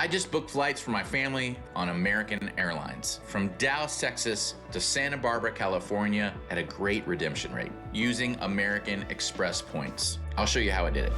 I just booked flights for my family on American Airlines from Dallas, Texas to Santa Barbara, California at a great redemption rate using American Express points. I'll show you how I did it.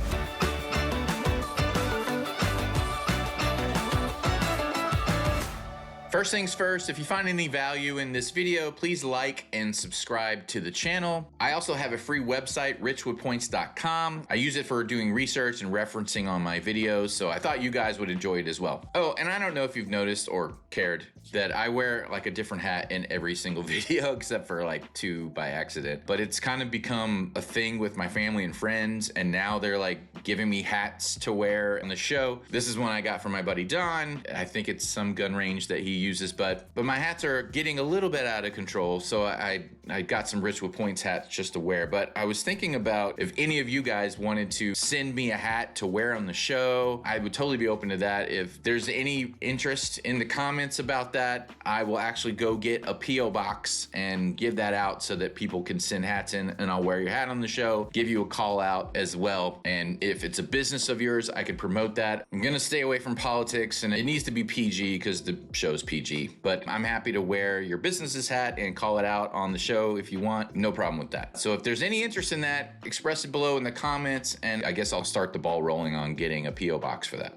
First things first, if you find any value in this video, please like and subscribe to the channel. I also have a free website, richwithpoints.com. I use it for doing research and referencing on my videos, so I thought you guys would enjoy it as well. Oh, and I don't know if you've noticed or cared that I wear like a different hat in every single video except for like 2 by accident, but it's kind of become a thing with my family and friends, and now they're like giving me hats to wear in the show. This is one I got from my buddy Don. I think it's some gun range that he uses, but my hats are getting a little bit out of control, so I got some Rich with Points hats just to wear. But I was thinking about if any of you guys wanted to send me a hat to wear on the show, I would totally be open to that. If there's any interest in the comments about that, I will actually go get a P.O. box and give that out so that people can send hats in, and I'll wear your hat on the show, give you a call out as well. And if it's a business of yours, I could promote that. I'm gonna stay away from politics, and it needs to be PG because the show's PG, but I'm happy to wear your business's hat and call it out on the show if you want. No problem with that. So if there's any interest in that, express it below in the comments, and I guess I'll start the ball rolling on getting a P.O. box for that.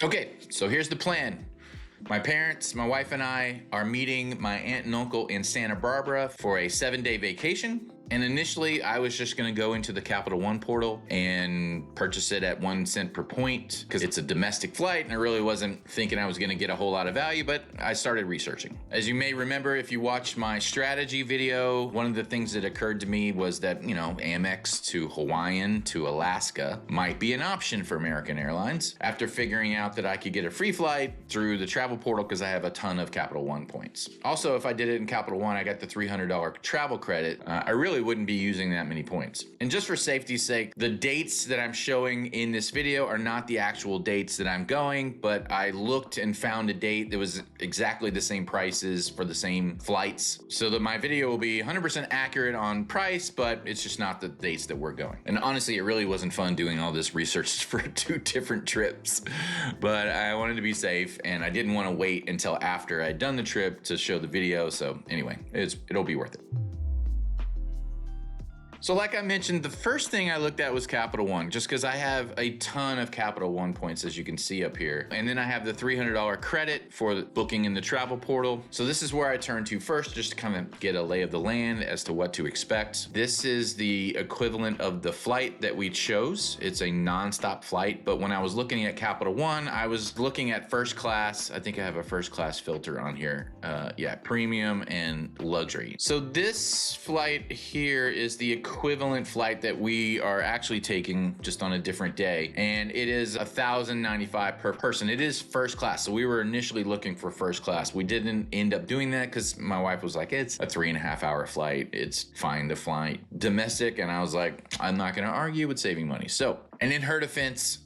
Okay, so here's the plan. My parents, my wife and I are meeting my aunt and uncle in Santa Barbara for a 7-day vacation. And initially, I was just gonna go into the Capital One portal and purchase it at 1 cent per point because it's a domestic flight, and I really wasn't thinking I was gonna get a whole lot of value, but I started researching. As you may remember, if you watched my strategy video, one of the things that occurred to me was that, you know, AMEX to Hawaiian to Alaska might be an option for American Airlines after figuring out that I could get a free flight through the travel portal because I have a ton of Capital One points. Also, if I did it in Capital One, I got the $300 travel credit. I really wouldn't be using that many points. And just for safety's sake, the dates that I'm showing in this video are not the actual dates that I'm going, but I looked and found a date that was exactly the same prices for the same flights, so that my video will be 100% accurate on price, but it's just not the dates that we're going. And honestly, it really wasn't fun doing all this research for 2 different trips, but I wanted to be safe, and I didn't want to wait until after I'd done the trip to show the video. So anyway, it'll be worth it. So like I mentioned, the first thing I looked at was Capital One, just because I have a ton of Capital One points, as you can see up here. And then I have the $300 credit for booking in the travel portal. So this is where I turn to first, just to kind of get a lay of the land as to what to expect. This is the equivalent of the flight that we chose. It's a nonstop flight, but when I was looking at Capital One, I was looking at first class. I think I have a first class filter on here. Yeah, premium and luxury. So this flight here is the equivalent flight that we are actually taking just on a different day, and it is $1,095 per person. It is first class, so we were initially looking for first class. We didn't end up doing that because my wife was like, it's a 3.5 hour flight, it's fine to fly domestic, and I was like, I'm not gonna argue with saving money. So, and in her defense,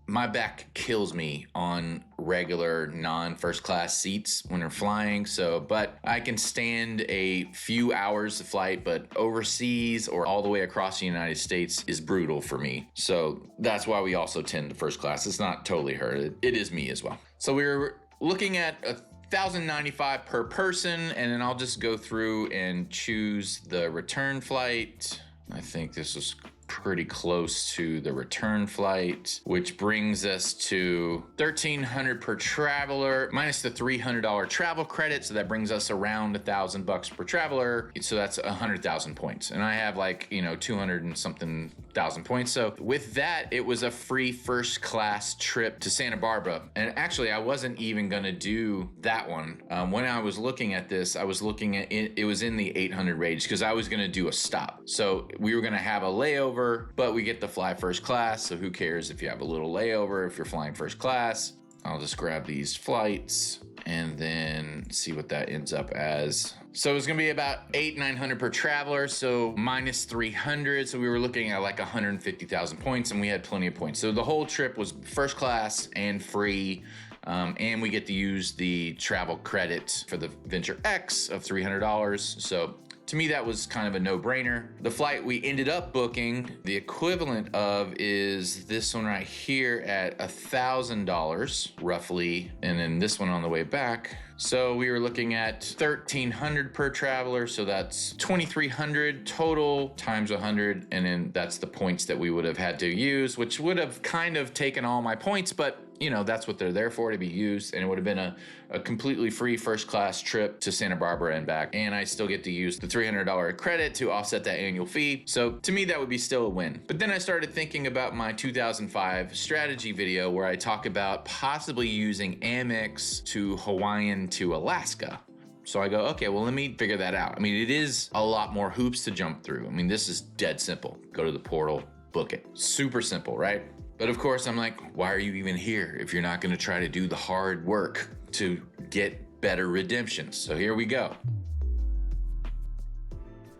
my back kills me on regular non-first class seats when we're flying. So, but I can stand a few hours of flight, but overseas or all the way across the United States is brutal for me. So that's why we also tend to first class. It's not totally her, it is me as well. So we were looking at $1,095 per person, and then I'll just go through and choose the return flight. I think this was pretty close to the return flight, which brings us to $1,300 per traveler minus the $300 travel credit. So that brings us around $1,000 per traveler. So that's 100,000 points. And I have like, 200 and something thousand points. So with that, it was a free first class trip to Santa Barbara. And actually, I wasn't even gonna do that one. When I was looking at this, I was looking at it, it was in the 800 range because I was gonna do a stop. So we were gonna have a layover, but we get to fly first class. So who cares if you have a little layover if you're flying first class? I'll just grab these flights and then see what that ends up as. So it's gonna be about $800-900 per traveler, so minus 300. So we were looking at like 150,000 points, and we had plenty of points. So the whole trip was first class and free. And we get to use the travel credit for the Venture X of $300. So To me, that was kind of a no-brainer. The flight we ended up booking, the equivalent of is this one right here at $1,000 roughly, and then this one on the way back. So we were looking at $1,300 per traveler, so that's $2,300 total times 100, and then that's the points that we would have had to use, which would have kind of taken all my points, but you know, that's what they're there for, to be used, and it would have been a completely free first class trip to Santa Barbara and back, and I still get to use the $300 credit to offset that annual fee. So to me, that would be still a win. But then I started thinking about my 2005 strategy video where I talk about possibly using AMEX to Hawaiian to Alaska. So I go, okay, well, let me figure that out. I mean, it is a lot more hoops to jump through. I mean, this is dead simple. Go to the portal, book it. Super simple, right? But of course, I'm like, why are you even here if you're not going to try to do the hard work to get better redemptions? So here we go.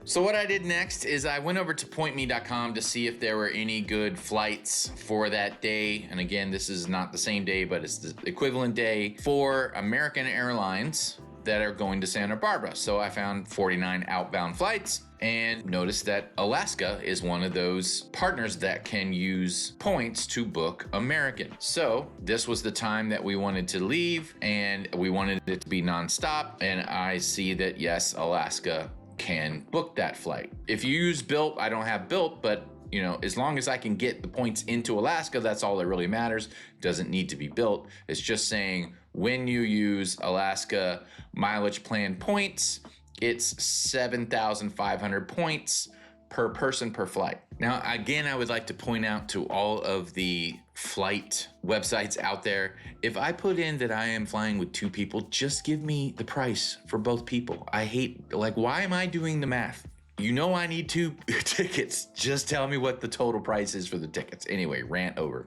So what I did next is I went over to pointme.com to see if there were any good flights for that day. And again, this is not the same day, but it's the equivalent day for American Airlines that are going to Santa Barbara. So I found 49 outbound flights and noticed that Alaska is one of those partners that can use points to book American. So this was the time that we wanted to leave, and we wanted it to be nonstop. And I see that yes, Alaska can book that flight. If you use Built, I don't have Built, but you know, as long as I can get the points into Alaska, that's all that really matters. Doesn't need to be Built. It's just saying when you use Alaska mileage plan points, it's 7,500 points per person per flight. Now, again, I would like to point out to all of the flight websites out there, if I put in that I am flying with 2 people, just give me the price for both people. I hate, like, why am I doing the math? You know I need 2 tickets. Just tell me what the total price is for the tickets. Anyway, rant over.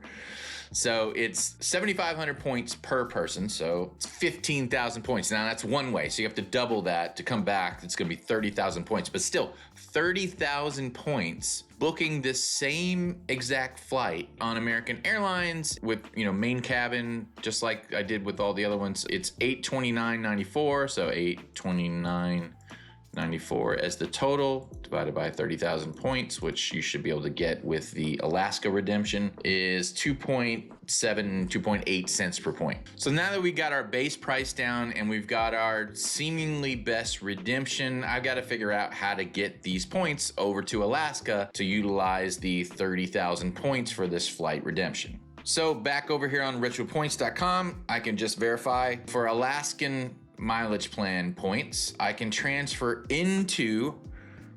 So it's 7,500 points per person. So it's 15,000 points. Now that's one way. So you have to double that to come back. It's going to be 30,000 points, but still 30,000 points booking this same exact flight on American Airlines with, you know, main cabin, just like I did with all the other ones. It's $829.94. So $829.94 as the total divided by 30,000 points, which you should be able to get with the Alaska redemption, is 2.8 cents per point. So now that we got our base price down and we've got our seemingly best redemption, I've got to figure out how to get these points over to Alaska to utilize the 30,000 points for this flight redemption. So back over here on richwithpoints.com, I can just verify for Alaskan mileage plan points, I can transfer into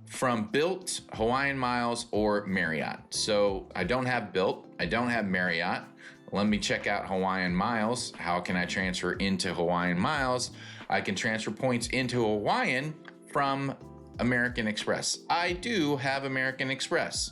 from Built, Hawaiian Miles, or Marriott. So I don't have Built, I don't have Marriott. Let me check out Hawaiian Miles. How can I transfer into Hawaiian Miles? I can transfer points into Hawaiian from American Express. I do have American Express.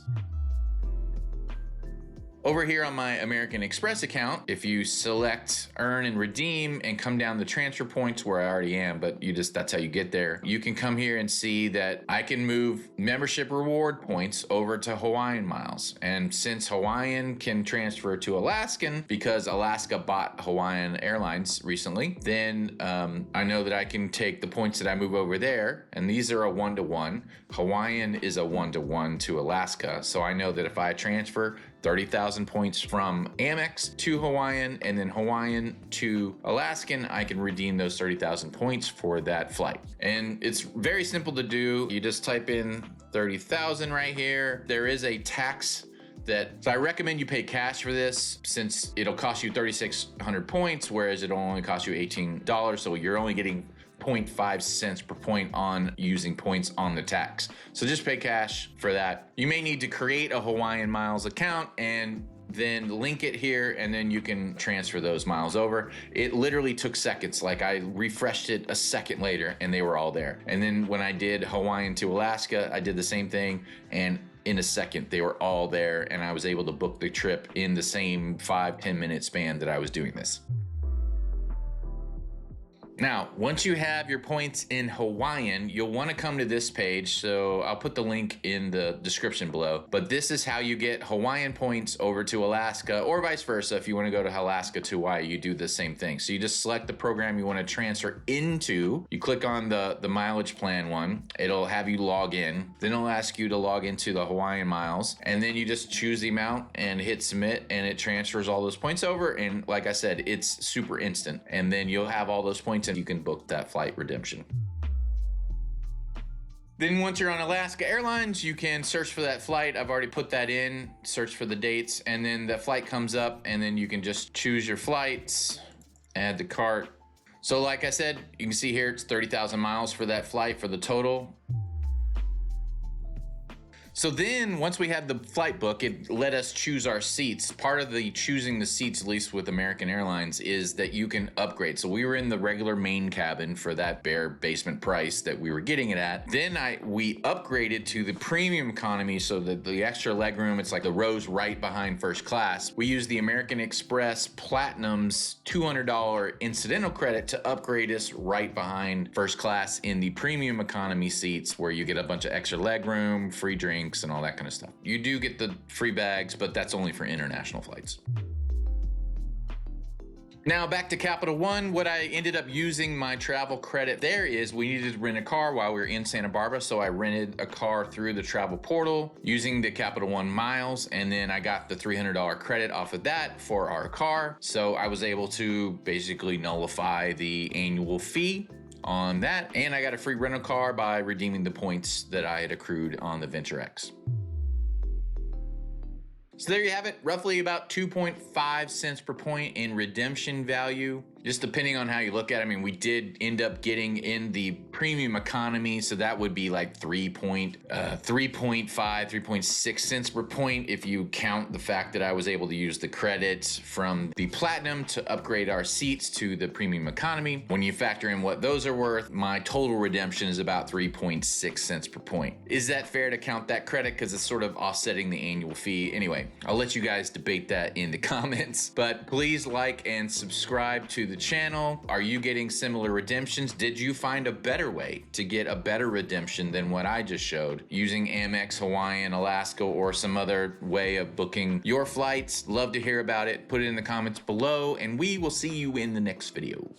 Over here on my American Express account, if you select earn and redeem and come down the transfer points where I already am, but that's how you get there. You can come here and see that I can move membership reward points over to Hawaiian Miles. And since Hawaiian can transfer to Alaskan because Alaska bought Hawaiian Airlines recently, then I know that I can take the points that I move over there, and these are a 1-to-1. Hawaiian is a 1-to-1 to Alaska. So I know that if I transfer 30,000 points from Amex to Hawaiian and then Hawaiian to Alaskan, I can redeem those 30,000 points for that flight. And it's very simple to do. You just type in 30,000 right here. There is a tax so I recommend you pay cash for this since it'll cost you 3,600 points, whereas it'll only cost you $18. So you're only getting 0.5 cents per point on using points on the tax. So just pay cash for that. You may need to create a Hawaiian Miles account and then link it here, and then you can transfer those miles over. It literally took seconds. Like I refreshed it a second later and they were all there. And then when I did Hawaiian to Alaska, I did the same thing, and in a second they were all there, and I was able to book the trip in the same 5-10 minute span that I was doing this. Now, once you have your points in Hawaiian, you'll want to come to this page. So I'll put the link in the description below. But this is how you get Hawaiian points over to Alaska, or vice versa. If you want to go to Alaska to Hawaii, you do the same thing. So you just select the program you want to transfer into. You click on the mileage plan one. It'll have you log in. Then it'll ask you to log into the Hawaiian miles. And then you just choose the amount and hit submit, and it transfers all those points over. And like I said, it's super instant. And then you'll have all those points and you can book that flight redemption. Then once you're on Alaska Airlines, you can search for that flight. I've already put that in, search for the dates, and then the flight comes up, and then you can just choose your flights, add the cart. So like I said, you can see here, it's 30,000 miles for that flight for the total. So then once we had the flight book, it let us choose our seats. Part of the choosing the seats, at least with American Airlines, is that you can upgrade. So we were in the regular main cabin for that bare basement price that we were getting it at. Then we upgraded to the premium economy, so that the extra legroom, it's like the rows right behind first class. We used the American Express Platinum's $200 incidental credit to upgrade us right behind first class in the premium economy seats, where you get a bunch of extra legroom, free drinks, and all that kind of stuff. You do get the free bags, but that's only for international flights. Now back to Capital One. What I ended up using my travel credit there is we needed to rent a car while we were in Santa Barbara. So I rented a car through the travel portal using the Capital One miles. And then I got the $300 credit off of that for our car. So I was able to basically nullify the annual fee on that, and I got a free rental car by redeeming the points that I had accrued on the Venture X. So there you have it, roughly about 2.5 cents per point in redemption value. Just depending on how you look at it. I mean, we did end up getting in the premium economy, so that would be like 3.5, 3.6 cents per point if you count the fact that I was able to use the credits from the platinum to upgrade our seats to the premium economy. When you factor in what those are worth, my total redemption is about 3.6 cents per point. Is that fair to count that credit? Because it's sort of offsetting the annual fee. Anyway, I'll let you guys debate that in the comments, but please like and subscribe to the channel. Are you getting similar redemptions? Did you find a better way to get a better redemption than what I just showed using AMEX, Hawaiian, Alaska, or some other way of booking your flights? Love to hear about it. Put it in the comments below, and we will see you in the next video.